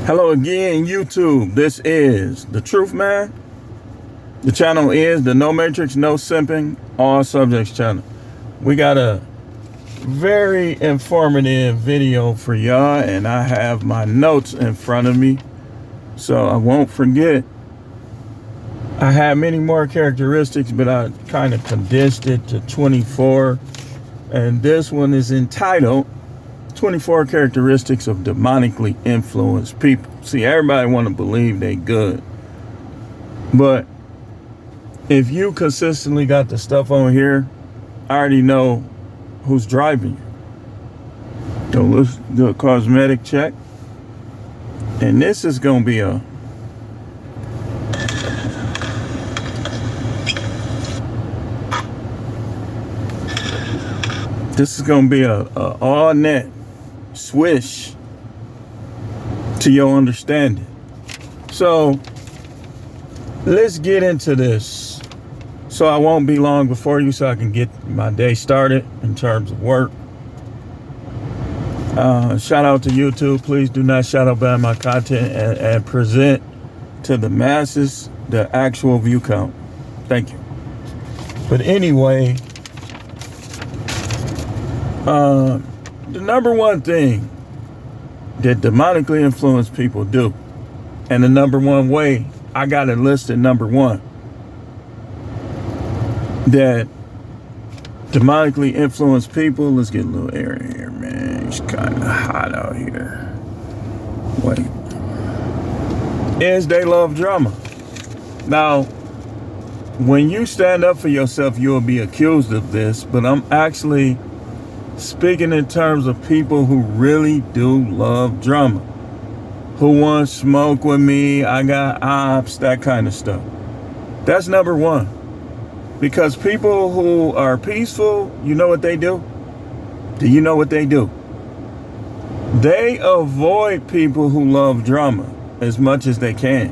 Hello again, YouTube. This is The Truth Man. The channel is the No Matrix, No Simping, All Subjects channel. We got a very informative video for y'all, and I have my notes in front of me, so I won't forget. I have many more characteristics, but I kind of condensed it to 24, and this one is entitled 24 characteristics of demonically influenced people. See, everybody want to believe they good, but if you consistently got the stuff on here, I already know who's driving you. So let's do a cosmetic check, and this is gonna be a all net swish to your understanding. So let's get into this, so I won't be long before you, so I can get my day started in terms of work. Shout out to YouTube. Please do not shadow ban my content and present to the masses the actual view count. Thank you. But anyway, the number one thing that demonically influenced people do, and the number one way, I got it listed number one, that demonically influenced people, let's get a little air in here, man. It's kind of hot out here. Wait. Is they love drama. Now, when you stand up for yourself, you'll be accused of this, but I'm actually speaking in terms of people who really do love drama, who want to smoke with me, I got ops, that kind of stuff. That's number one. Because people who are peaceful, you know what they do? Do you know what they do? They avoid people who love drama as much as they can.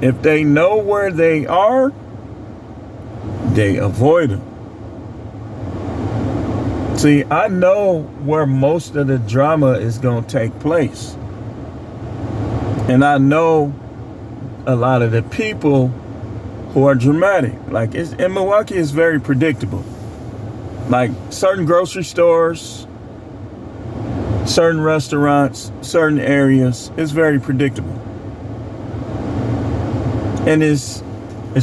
If they know where they are, they avoid them. See, I know where most of the drama is going to take place. And I know a lot of the people who are dramatic. Like, in Milwaukee, it's very predictable. Like, certain grocery stores, certain restaurants, certain areas, it's very predictable. And it's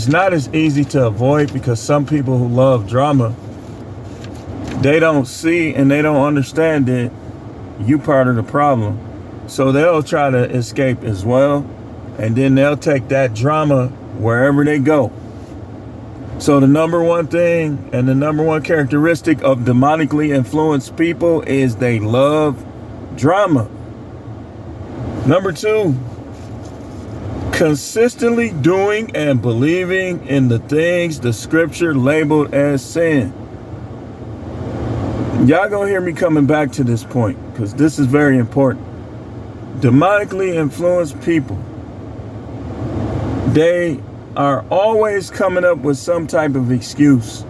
not as easy to avoid, because some people who love drama, they don't see and they don't understand that you part of the problem. So they'll try to escape as well. And then they'll take that drama wherever they go. So the number one thing and the number one characteristic of demonically influenced people is they love drama. Number two, consistently doing and believing in the things the scripture labeled as sin. Y'all gonna hear me coming back to this point, because this is very important. Demonically influenced people, they are always coming up with some type of excuse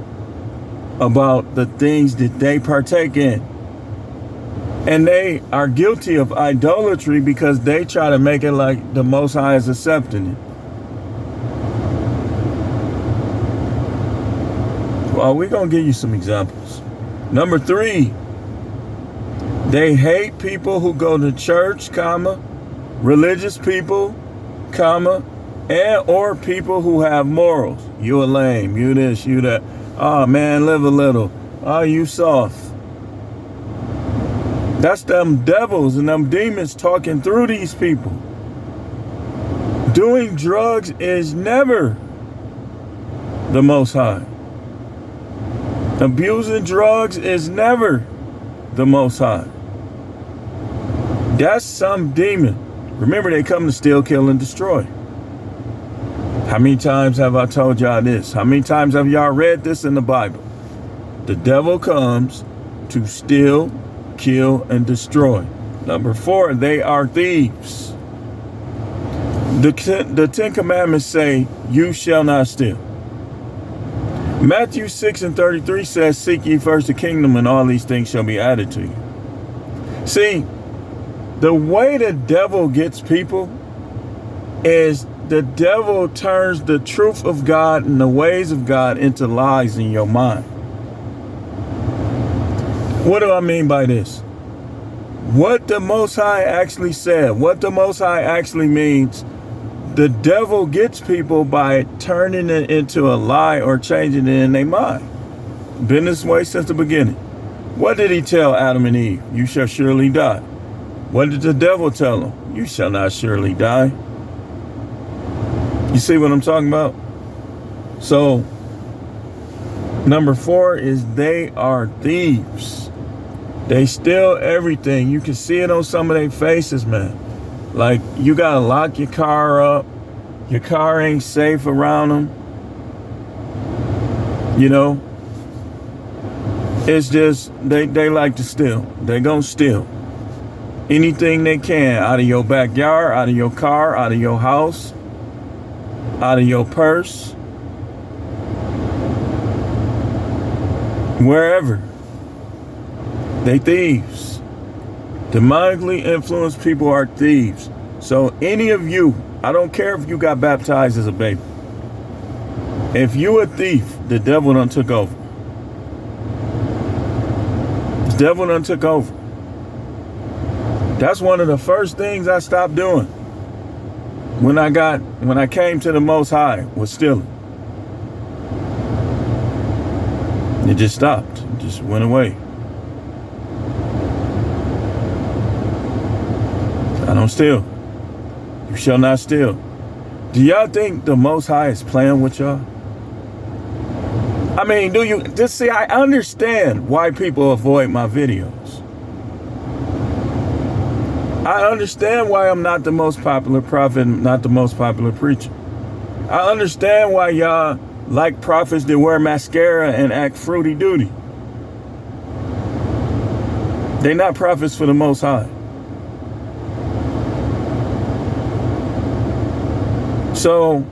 about the things that they partake in. And they are guilty of idolatry because they try to make it like the Most High is accepting it. Well, we're gonna give you some examples. Number three, they hate people who go to church, religious people, and or people who have morals. You a lame, you this, you that. Oh man, live a little. Oh, you soft. That's them devils and them demons talking through these people. Doing drugs is never the Most High. Abusing drugs is never the Most High. That's some demon. Remember, they come to steal, kill, and destroy. How many times have I told y'all this? How many times have y'all read this in the Bible? The devil comes to steal, kill, and destroy. Number four, they are thieves. The Ten Commandments say, you shall not steal. Matthew 6:33 says, seek ye first the kingdom, and all these things shall be added to you. See, The way the devil gets people is the devil turns the truth of God and the ways of God into lies in your mind. What do I mean by this? What the Most High actually said, what the Most High actually means, the devil gets people by turning it into a lie or changing it in their mind. Been this way since the beginning. What did he tell Adam and Eve? You shall surely die. What did the devil tell them? You shall not surely die. You see what I'm talking about? So, number 4 is they are thieves. They steal everything. You can see it on some of their faces, man. Like, you gotta lock your car up. Your car ain't safe around them. You know? It's just, they like to steal. They gonna steal anything they can out of your backyard, out of your car, out of your house, out of your purse, wherever. They thieves. Demonically influenced people are thieves. So any of you, I don't care if you got baptized as a baby. If you a thief, the devil done took over. The devil done took over. That's one of the first things I stopped doing when I came to the Most High, was stealing. It just stopped. It just went away. I don't steal. You shall not steal. Do y'all think the Most High is playing with y'all? I mean, do you just see? I understand why people avoid my videos. I understand why I'm not the most popular prophet, not the most popular preacher. I understand why y'all like prophets that wear mascara and act fruity duty. They're not prophets for the Most High. So,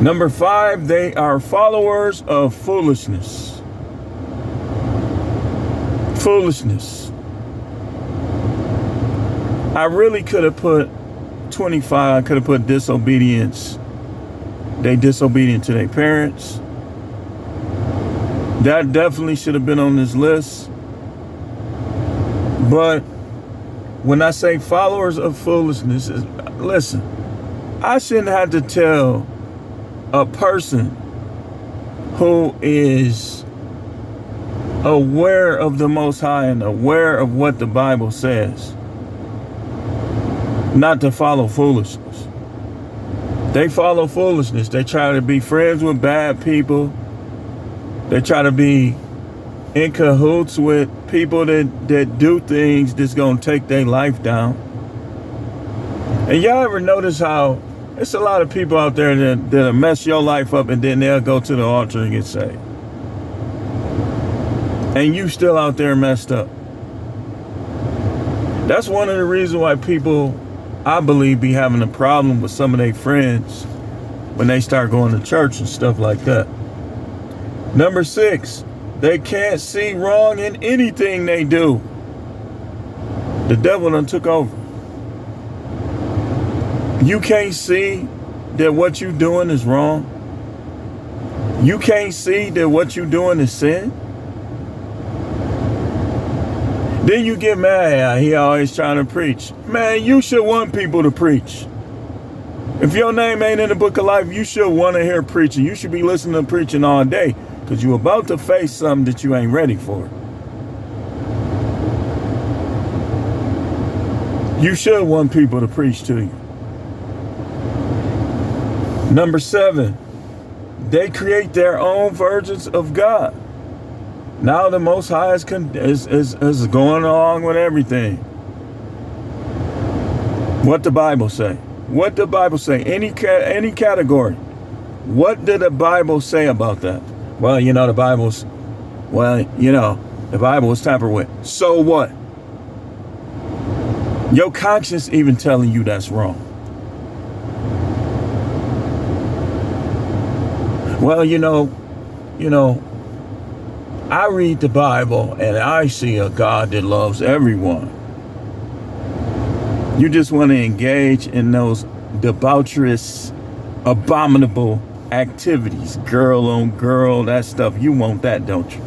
number 5, they are followers of foolishness. Foolishness. I really could have put 25, I could have put disobedience. They disobedient to their parents. That definitely should have been on this list. But when I say followers of foolishness, listen, I shouldn't have to tell a person who is aware of the Most High and aware of what the Bible says not to follow foolishness. They follow foolishness. They try to be friends with bad people. They try to be in cahoots with people that do things that's gonna take their life down. And y'all ever notice how it's a lot of people out there that'll mess your life up and then they'll go to the altar and get saved. And you still out there messed up. That's one of the reasons why people, I believe, be having a problem with some of their friends when they start going to church and stuff like that. Number 6, they can't see wrong in anything they do. The devil done took over. You can't see that what you're doing is wrong. You can't see that what you're doing is sin. Then you get mad. He always trying to preach. Man, you should want people to preach. If your name ain't in the book of life, you should want to hear preaching. You should be listening to preaching all day because you're about to face something that you ain't ready for. You should want people to preach to you. Number 7, they create their own versions of God. Now the Most High is going along with everything. What the Bible say? What the Bible say? Any category. What did the Bible say about that? Well, the Bible's, the Bible was tampered with. So what? Your conscience even telling you that's wrong. Well, I read the Bible and I see a God that loves everyone. You just want to engage in those debaucherous, abominable activities. Girl on girl, that stuff. You want that, don't you?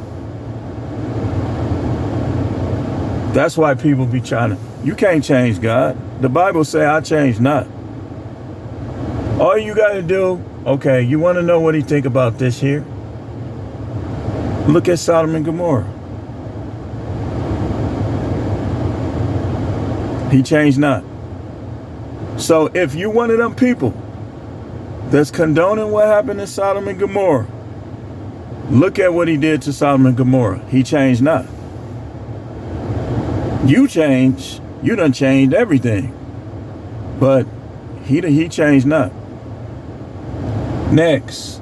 That's why people be trying to. You can't change God. The Bible say, I change not. All you got to do, okay, you want to know what he think about this here? Look at Sodom and Gomorrah. He changed not. So if you one of them people that's condoning what happened in Sodom and Gomorrah, look at what he did to Sodom and Gomorrah. He changed not. You changed. You done changed everything. But he changed not. Next,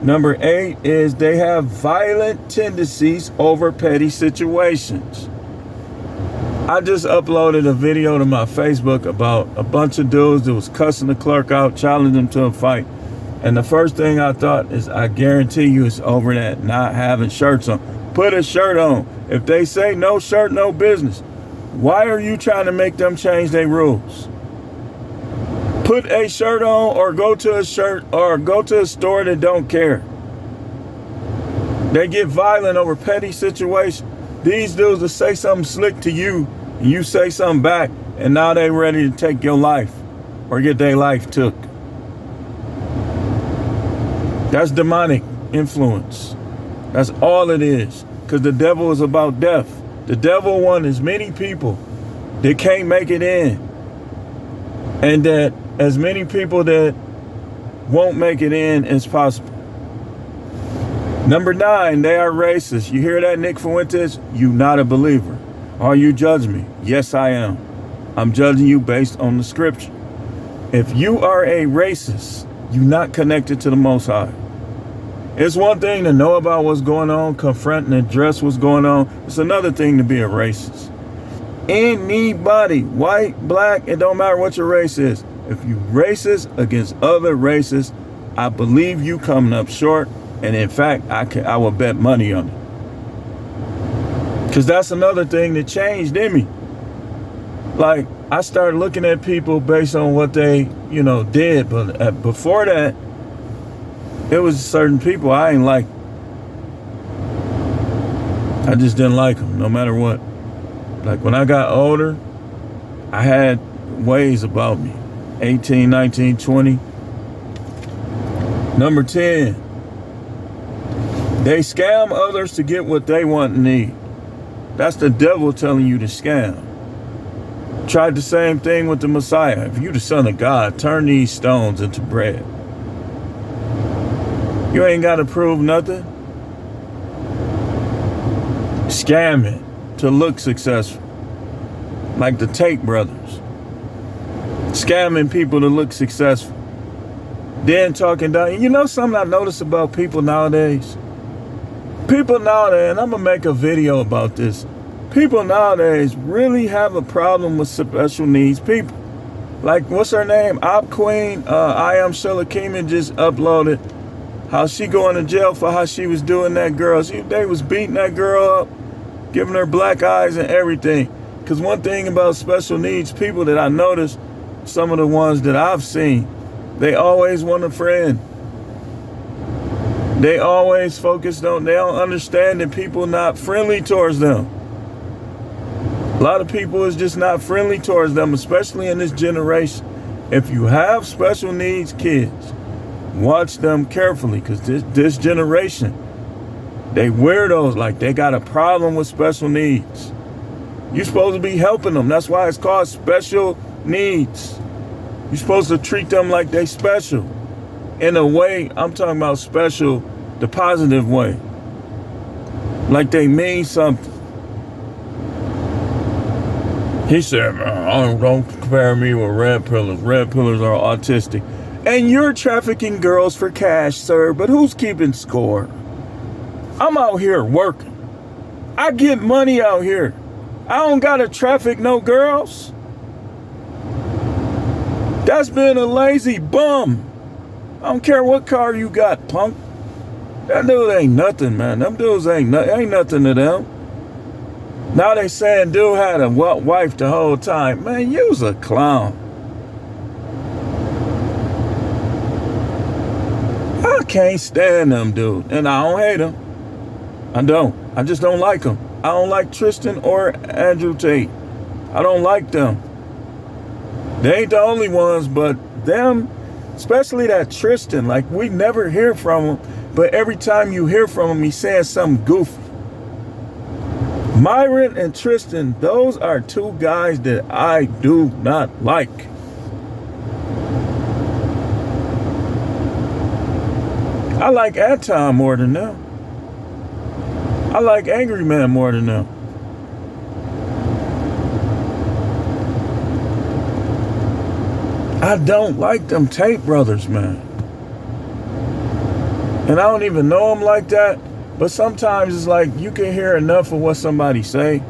number 8 is they have violent tendencies over petty situations. I just uploaded a video to my Facebook about a bunch of dudes that was cussing the clerk out, challenging him to a fight. And the first thing I thought is, I guarantee you it's over that not having shirts on. Put a shirt on. If they say no shirt, no business, why are you trying to make them change their rules? Put a shirt on, or go to a store that don't care. They get violent over petty situations. These dudes will say something slick to you, and you say something back, and now they ready to take your life or get their life took. That's demonic influence. That's all it is. Because the devil is about death. The devil wants as many people that can't make it in, and that as many people that won't make it in as possible. Number 9, they are racist. You hear that, Nick Fuentes? You not a believer. Are you judging me? Yes, I am. I'm judging you based on the scripture. If you are a racist, you're not connected to the Most High. It's one thing to know about what's going on, confront and address what's going on. It's another thing to be a racist. Anybody, white, black, it don't matter what your race is. If you racist against other races, I believe you coming up short. And in fact, I will bet money on it. Because that's another thing that changed in me. Like, I started looking at people based on what they, did. But before that, it was certain people I ain't like. I just didn't like them, no matter what. Like, when I got older, I had ways about me. 18, 19, 20. Number 10. They scam others to get what they want and need. That's the devil telling you to scam. Tried the same thing with the Messiah. If you the Son of God, turn these stones into bread. You ain't got to prove nothing. Scamming to look successful. Like the Tate brothers. Scamming people to look successful. Then talking down. You know something I notice about people nowadays? People nowadays, and I'm going to make a video about this. People nowadays really have a problem with special needs people. Like, what's her name? Op Queen, I Am Shalakiman just uploaded how she going to jail for how she was doing that girl. They was beating that girl up, giving her black eyes and everything. Because one thing about special needs people that I noticed, some of the ones that I've seen, they always want a friend. They always focused on, they don't understand that people not friendly towards them. A lot of people is just not friendly towards them, especially in this generation. If you have special needs kids, watch them carefully, because this generation, they weirdos, like they got a problem with special needs. You're supposed to be helping them. That's why it's called special needs. You're supposed to treat them like they special. In a way, I'm talking about special, the positive way. Like they mean something. He said, man, don't compare me with red pillars. Red pillars are autistic. And you're trafficking girls for cash, sir, but who's keeping score? I'm out here working. I get money out here. I don't gotta traffic no girls. That's being a lazy bum. I don't care what car you got, punk. That dude ain't nothing, man. Them dudes ain't nothing to them. Now they saying dude had a wife the whole time. Man, you's a clown. I can't stand them, dude. And I don't hate them. I don't. I just don't like them. I don't like Tristan or Andrew Tate. I don't like them. They ain't the only ones, but them, especially that Tristan, like we never hear from him, but every time you hear from him, he's saying something goofy. Myron and Tristan, those are two guys that I do not like. I like Anton more than them. I like Angry Man more than them. I don't like them Tate brothers, man. And I don't even know them like that. But sometimes it's like you can hear enough of what somebody say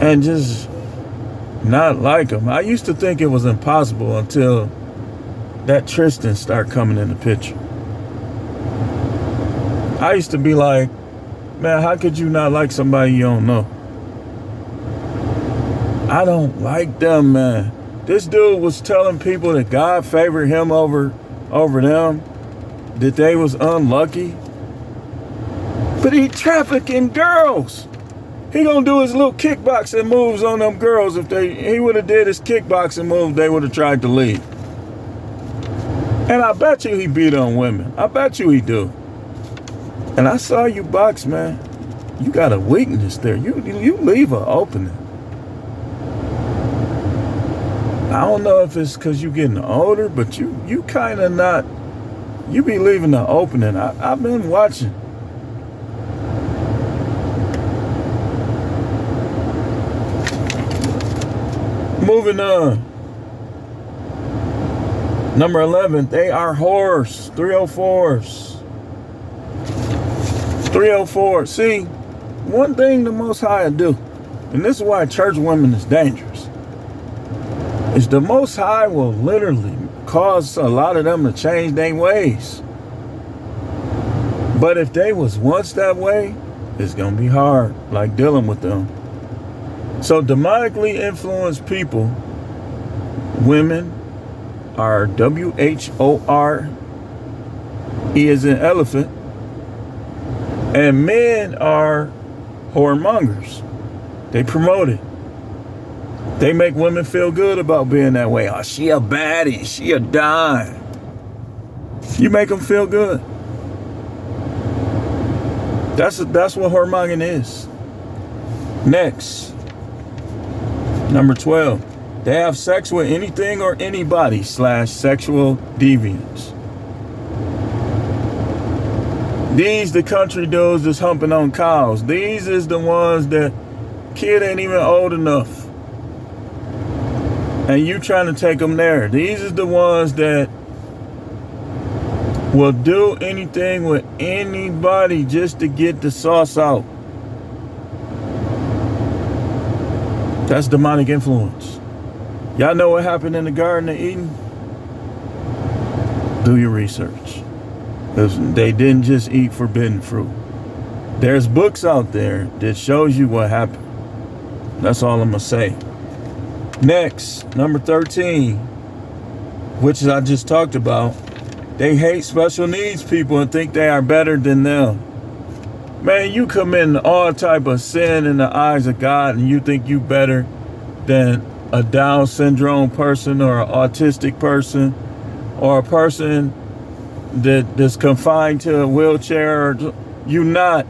and just not like them. I used to think it was impossible until that Tristan start coming in the picture. I used to be like, man, how could you not like somebody you don't know? I don't like them, man. This dude was telling people that God favored him over them, that they was unlucky. But he trafficking girls. He gonna do his little kickboxing moves on them girls. If he would have did his kickboxing move, they would have tried to leave. And I bet you he beat on women. I bet you he do. And I saw you box, man. You got a weakness there. You leave an opening. I don't know if it's because you getting older, but you kind of not. You be leaving the opening. I've been watching. Moving on. Number 11, they are whores. 304s. 304. See, one thing the Most High do, and this is why church women is dangerous, is the Most High will literally cause a lot of them to change their ways. But if they was once that way, it's going to be hard, like dealing with them. So demonically influenced people, women are WHORE as in elephant, and men are whoremongers. They promote it. They make women feel good about being that way. Oh, she a baddie. She a dime. You make them feel good. That's what whoremongering is. Next. Number 12. They have sex with anything or anybody / sexual deviants. These the country dudes that's humping on cows. These is the ones that kid ain't even old enough. And you trying to take them there. These is the ones that will do anything with anybody just to get the sauce out. That's demonic influence. Y'all know what happened in the Garden of Eden? Do your research. They didn't just eat forbidden fruit. There's books out there that shows you what happened. That's all I'm going to say. Next, number 13, which I just talked about. They hate special needs people and think they are better than them. Man, you commit all type of sin in the eyes of God and you think you better than a Down syndrome person or an autistic person or a person that's confined to a wheelchair. Or you not.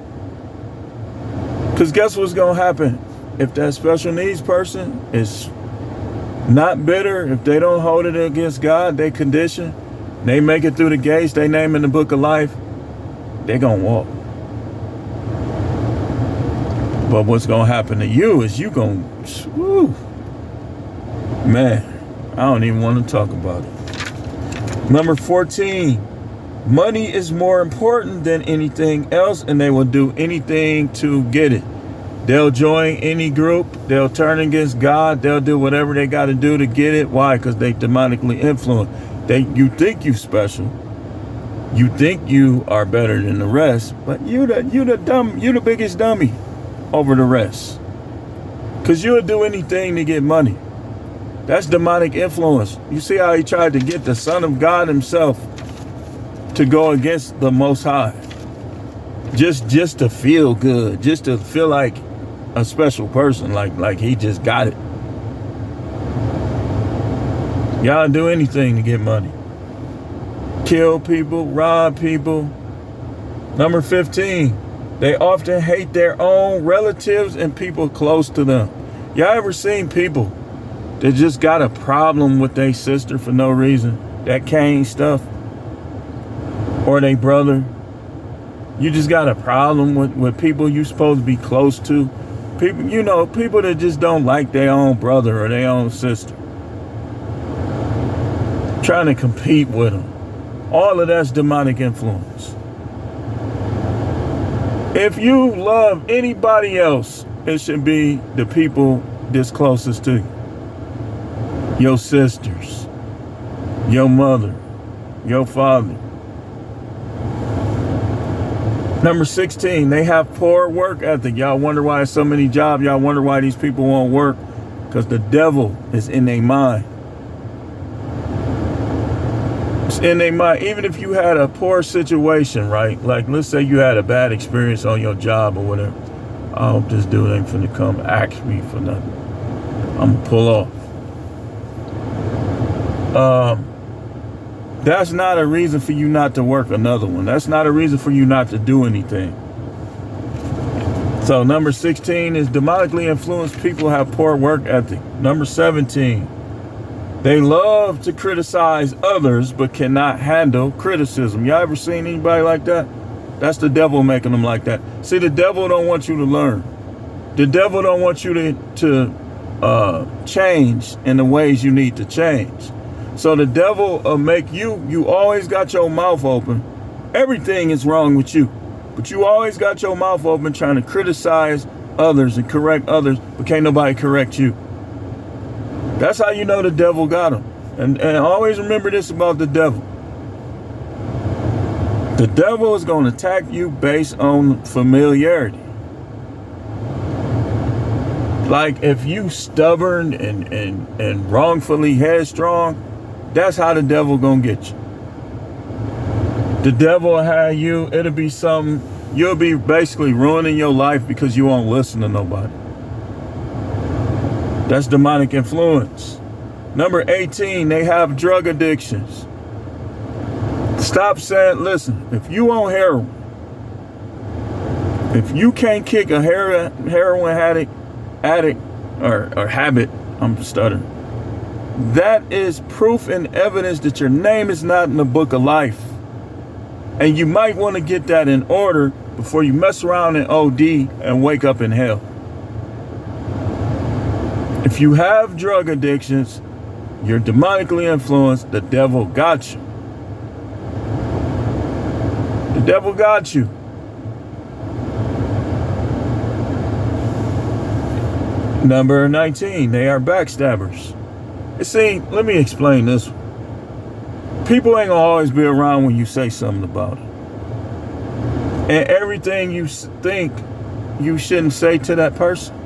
Because guess what's going to happen? If that special needs person is not bitter, if they don't hold it against God, they condition, they make it through the gates, they name in the book of life, they going to walk. But what's going to happen to you is you going to, man, I don't even want to talk about it. Number 14, money is more important than anything else, and they will do anything to get it. They'll join any group. They'll turn against God. They'll do whatever they got to do to get it. Why? Because they demonically influenced. You think you special. You think you are better than the rest, but you the biggest dummy over the rest. Cause you'll do anything to get money. That's demonic influence. You see how he tried to get the Son of God himself to go against the Most High. Just to feel good, just to feel like a special person, like he just got it. Y'all do anything to get money. Kill people, rob people. Number 15, they often hate their own relatives and people close to them. Y'all ever seen people that just got a problem with their sister for no reason? That Cain stuff. Or their brother. You just got a problem with people you supposed to be close to. People, people that just don't like their own brother or their own sister. Trying to compete with them. All of that's demonic influence. If you love anybody else, it should be the people that's closest to you. Your sisters, your mother, your father. Number 16, they have poor work ethic. Y'all wonder why so many jobs. Y'all wonder why these people won't work. Because the devil is in their mind. It's in their mind. Even if you had a poor situation, right? Like, let's say you had a bad experience on your job or whatever. I hope this dude ain't finna come ask me for nothing. I'm gonna pull off. That's not a reason for you not to work another one. That's not a reason for you not to do anything. So number 16 is demonically influenced people have poor work ethic. Number 17, they love to criticize others but cannot handle criticism. Y'all ever seen anybody like that? That's the devil making them like that. See, the devil don't want you to learn. The devil don't want you to change in the ways you need to change. So the devil will make you always got your mouth open. Everything is wrong with you. But you always got your mouth open trying to criticize others and correct others, but can't nobody correct you. That's how you know the devil got him. And always remember this about the devil. The devil is going to attack you based on familiarity. Like if you stubborn and wrongfully headstrong, that's how the devil gonna get you. The devil will have you, it'll be something, you'll be basically ruining your life because you won't listen to nobody. That's demonic influence. Number 18, they have drug addictions. Stop saying, listen, if you on heroin, if you can't kick a heroin addict or habit, I'm stuttering. That is proof and evidence that your name is not in the book of life. And you might want to get that in order before you mess around in OD and wake up in hell. If you have drug addictions, you're demonically influenced, the devil got you. The devil got you. Number 19, they are backstabbers. See, let me explain this. People ain't gonna always be around when you say something about it. And everything you think you shouldn't say to that person.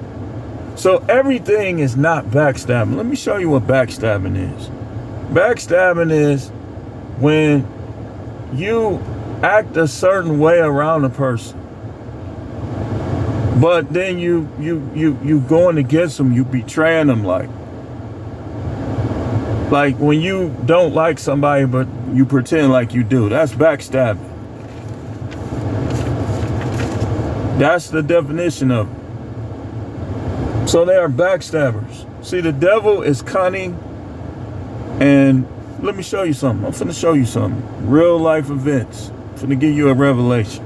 So everything is not backstabbing. Let me show you what backstabbing is. Backstabbing is when you act a certain way around a person, but then you going against them, you betraying them, like when you don't like somebody, but you pretend like you do. That's backstabbing. That's the definition of it. So they are backstabbers. See, the devil is cunning. And let me show you something. I'm finna show you something. Real life events. I'm finna give you a revelation.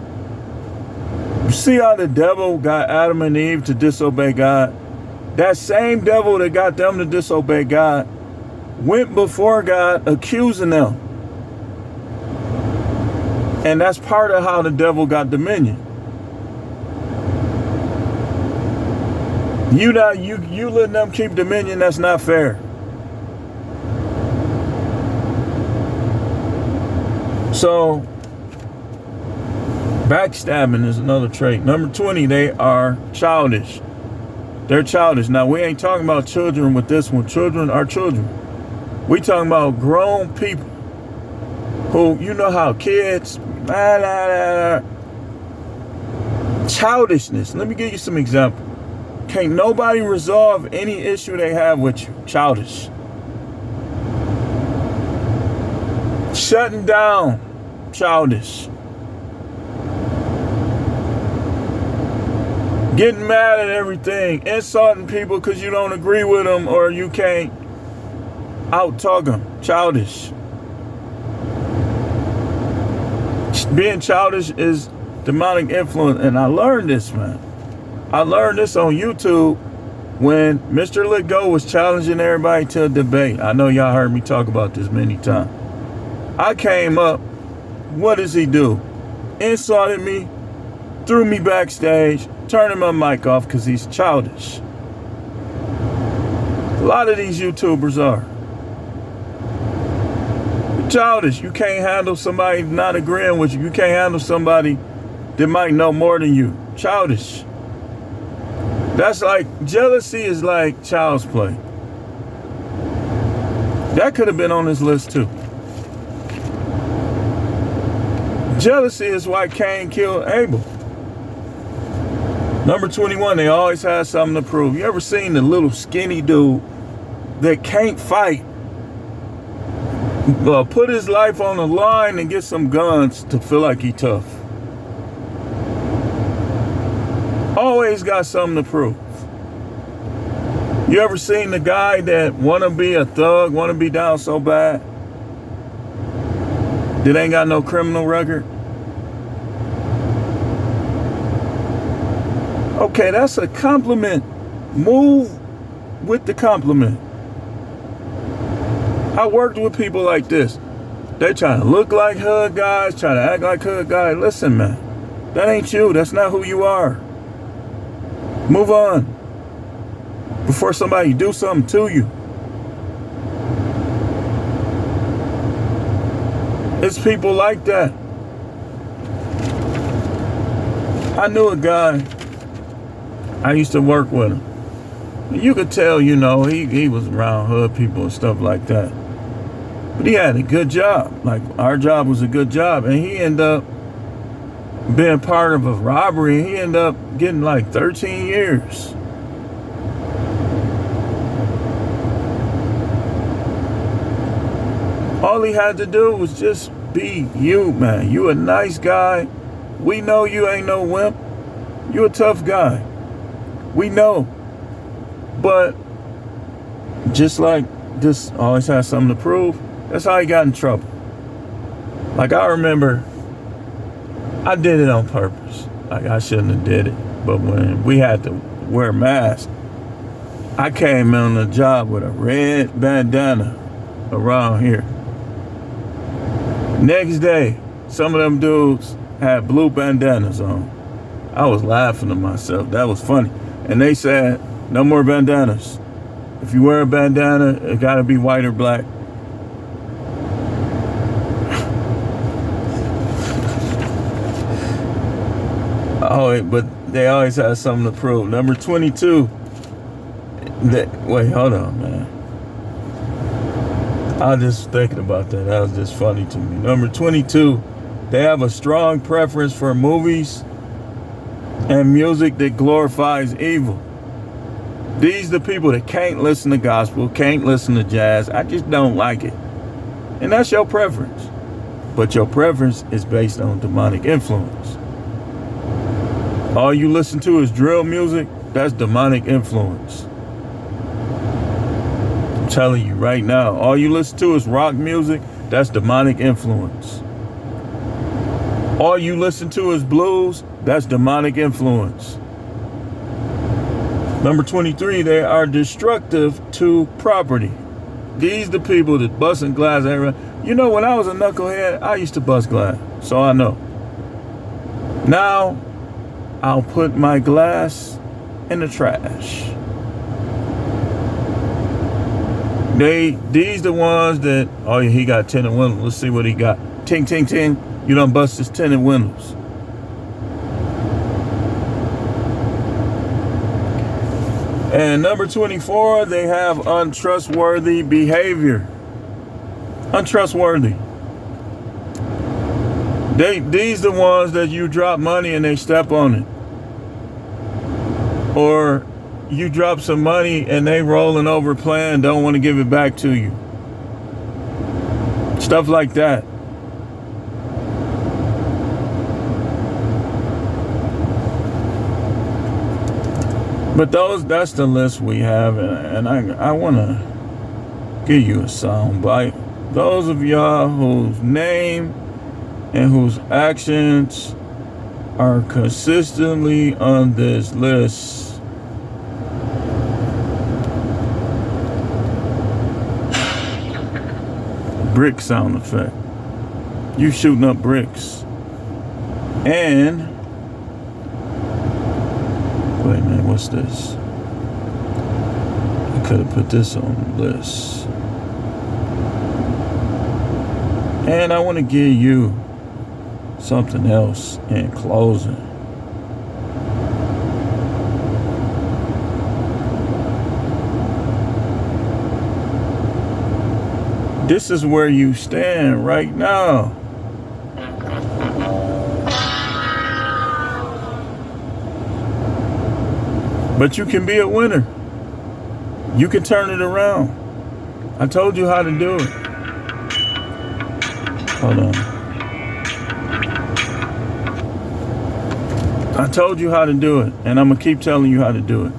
You see how the devil got Adam and Eve to disobey God? That same devil that got them to disobey God went before God accusing them. And that's part of how the devil got dominion. You letting them keep dominion, that's not fair. So Backstabbing is another trait. Number 20, they are childish. They're childish. Now, we ain't talking about children with this one. Children are children. We talking about grown people who, you know how kids, childishness. Let me give you some examples. Can't nobody resolve any issue they have with you. Childish. Shutting down. Childish. Getting mad at everything. Insulting people because you don't agree with them or you can't out-talk them. Childish. Being childish is demonic influence. And I learned this, man. I learned this on YouTube when Mr. Let Go was challenging everybody to a debate. I know y'all heard me talk about this many times. I came up. What does he do? Insulted me, threw me backstage, turning my mic off because he's childish. A lot of these YouTubers are. Childish. You can't handle somebody not agreeing with you. You can't handle somebody that might know more than you. Childish. That's like, jealousy is like child's play. That could have been on this list too. Jealousy is why Cain killed Abel. Number 21, they always have something to prove. You ever seen the little skinny dude that can't fight? Put his life on the line and get some guns to feel like he tough. Always got something to prove. You ever seen the guy that wanna be a thug, wanna be down so bad, that ain't got no criminal record? Okay, that's a compliment. Move with the compliment. I worked with people like this. They trying to look like hood guys, trying to act like hood guys. Listen, man, that ain't you. That's not who you are. Move on before somebody do something to you. It's people like that. I knew a guy, I used to work with him. You could tell, you know, he was around hood people and stuff like that. But he had a good job. Like, our job was a good job. And he ended up being part of a robbery. He ended up getting like 13 years. All he had to do was just be you, man. You a nice guy. We know you ain't no wimp. You a tough guy. We know. But just like this always has something to prove, that's how he got in trouble. Like, I remember I did it on purpose. Like, I shouldn't have did it. But when we had to wear masks, I came on the job with a red bandana around here. Next day, some of them dudes had blue bandanas on. I was laughing to myself. That was funny. And they said, no more bandanas. If you wear a bandana, it gotta be white or black. Oh, but they always have something to prove. Number 22. Wait, hold on, man. I was just thinking about that. That was just funny to me. Number 22. They have a strong preference for movies and music that glorifies evil. These are the people that can't listen to gospel, can't listen to jazz. I just don't like it. And that's your preference. But your preference is based on demonic influence. All you listen to is drill music, that's demonic influence. I'm telling you right now, all you listen to is rock music, that's demonic influence. All you listen to is blues, that's demonic influence. Number 23, they are destructive to property. These the people that busting glass everywhere. You know, when I was a knucklehead, I used to bust glass, so I know. Now, I'll put my glass in the trash. These the ones that, oh yeah, he got tinted windows. Let's see what he got. Ting, ting, ting. You done bust his tinted windows. And number 24, they have untrustworthy behavior. Untrustworthy. These the ones that you drop money and they step on it. Or you drop some money and they rolling over playing, don't want to give it back to you. Stuff like that. But that's the list we have, and I want to give you a sound bite. Those of y'all whose name and whose actions are consistently on this list, brick sound effect. You shooting up bricks. And wait a minute, what's this? I could have put this on the list. And I want to give you something else in closing. This is where you stand right now. But you can be a winner. You can turn it around. I told you how to do it. Hold on. I told you how to do it, and I'm going to keep telling you how to do it.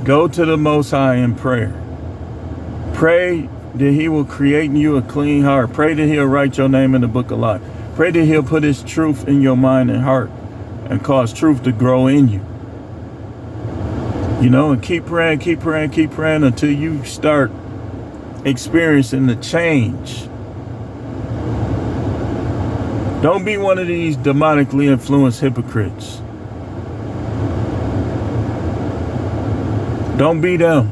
Go to the Most High in prayer. Pray that He will create in you a clean heart. Pray that He'll write your name in the book of life. Pray that He'll put His truth in your mind and heart and cause truth to grow in you. You know, and keep praying until you start experiencing the change. Don't be one of these demonically influenced hypocrites. Don't be them.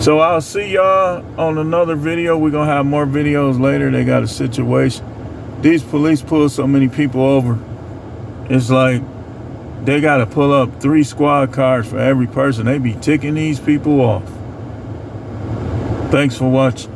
So I'll see y'all on another video. We're going to have more videos later. They got a situation. These police pull so many people over. It's like they got to pull up 3 squad cars for every person. They be ticking these people off. Thanks for watching.